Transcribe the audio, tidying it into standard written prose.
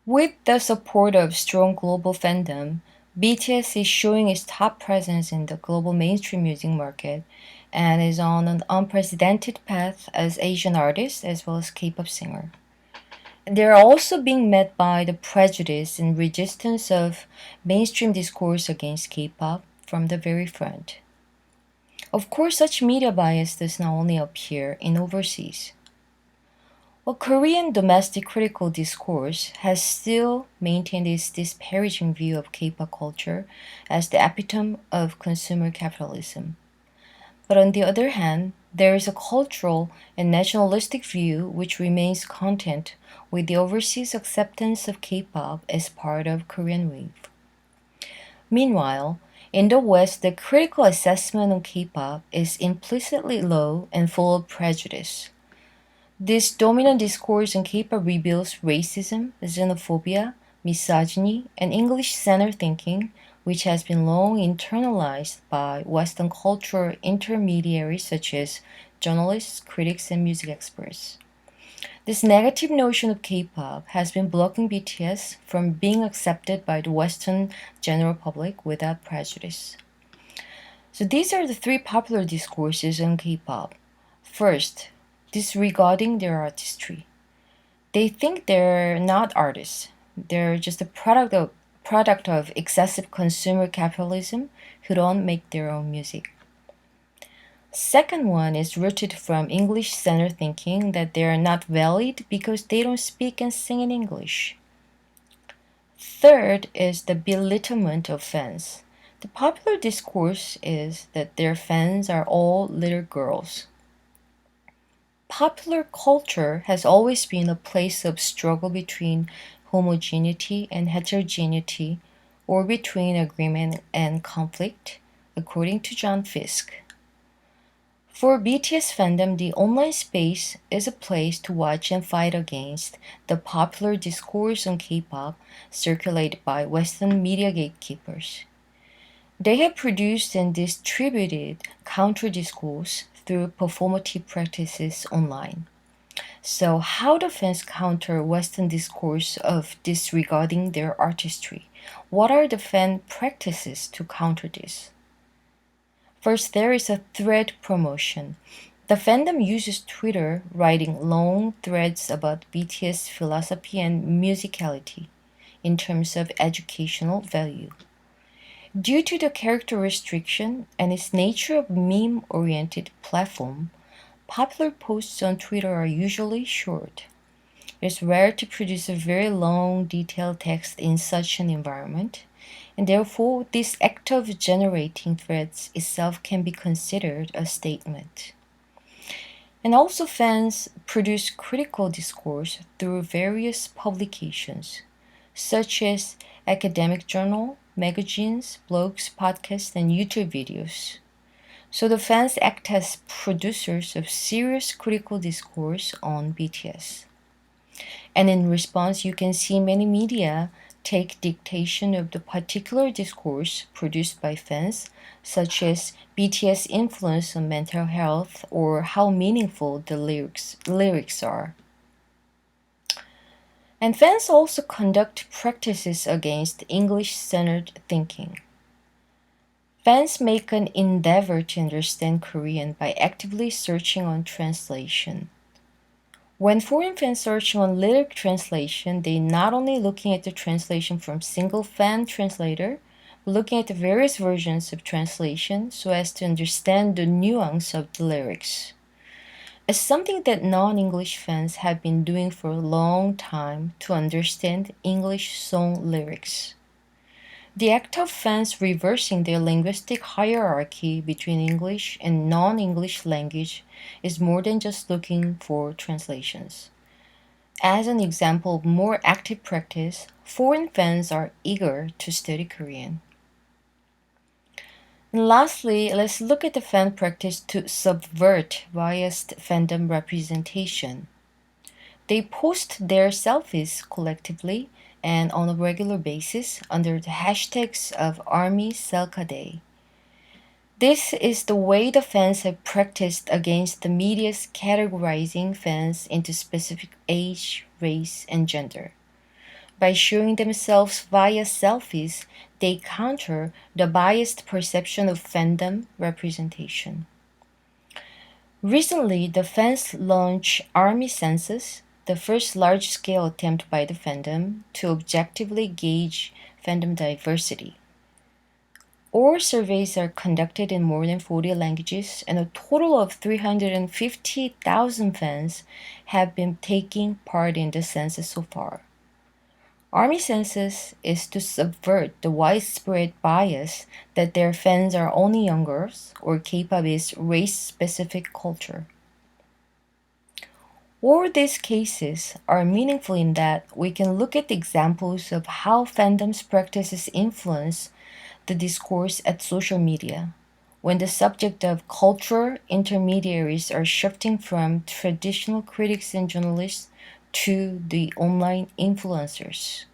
With the support of strong global fandom, BTS is showing its top presence in the global mainstream music market and is on an unprecedented path as Asian artist as well as K-pop singer. They are also being met by the prejudice and resistance of mainstream discourse against K-pop from the very front. Of course, such media bias does not only appear in overseas. Well, Korean domestic critical discourse has still maintained its disparaging view of K-pop culture as the epitome of consumer capitalism. But on the other hand, there is a cultural and nationalistic view which remains content with the overseas acceptance of K-pop as part of Korean wave. Meanwhile, in the West, the critical assessment on K-pop is implicitly low and full of prejudice. This dominant discourse in K-pop reveals racism, xenophobia, misogyny, and English-centered thinking, which has been long internalized by Western cultural intermediaries such as journalists, critics, and music experts. This negative notion of K-pop has been blocking BTS from being accepted by the Western general public without prejudice. So these are the three popular discourses on K-pop. First, disregarding their artistry. They think they're not artists. They're just a product of excessive consumer capitalism who don't make their own music. Second one is rooted from English-centered thinking that they are not valid because they don't speak and sing in English. Third is the belittlement of fans. The popular discourse is that their fans are all little girls. Popular culture has always been a place of struggle between homogeneity and heterogeneity, or between agreement and conflict, according to John Fisk. For BTS fandom, the online space is a place to watch and fight against the popular discourse on K-pop circulated by Western media gatekeepers. They have produced and distributed counter-discourse through performative practices online. So, how do fans counter Western discourse of disregarding their artistry? What are the fan practices to counter this? First, there is a thread promotion. The fandom uses Twitter, writing long threads about BTS philosophy and musicality in terms of educational value. Due to the character restriction and its nature of meme-oriented platform, popular posts on Twitter are usually short. It's rare to produce a very long, detailed text in such an environment, and therefore this act of generating threads itself can be considered a statement. And also fans produce critical discourse through various publications, such as academic journal, magazines, blogs, podcasts, and YouTube videos. So the fans act as producers of serious critical discourse on BTS. And in response, you can see many media take dictation of the particular discourse produced by fans, such as BTS influence on mental health or how meaningful the lyrics are. And fans also conduct practices against English-centered thinking. Fans make an endeavor to understand Korean by actively searching on translation. When foreign fans search on lyric translation, they not only looking at the translation from single fan translator, but looking at the various versions of translation so as to understand the nuance of the lyrics. It's something that non-English fans have been doing for a long time to understand English song lyrics. The act of fans reversing their linguistic hierarchy between English and non-English language is more than just looking for translations. As an example of more active practice, foreign fans are eager to study Korean. And lastly, let's look at the fan practice to subvert biased fandom representation. They post their selfies collectively and on a regular basis under the hashtags of A.R.M.Y Selka Day. This is the way the fans have practiced against the media's categorizing fans into specific age, race, and gender. By showing themselves via selfies, they counter the biased perception of fandom representation. Recently, the fans launched A.R.M.Y Census, the first large-scale attempt by the fandom to objectively gauge fandom diversity. All surveys are conducted in more than 40 languages, and a total of 350,000 fans have been taking part in the census so far. A.R.M.Y census is to subvert the widespread bias that their fans are only young girls or K-pop is race-specific culture. All these cases are meaningful in that we can look at examples of how fandom's practices influence the discourse at social media, when the subject of culture intermediaries are shifting from traditional critics and journalists to the online influencers.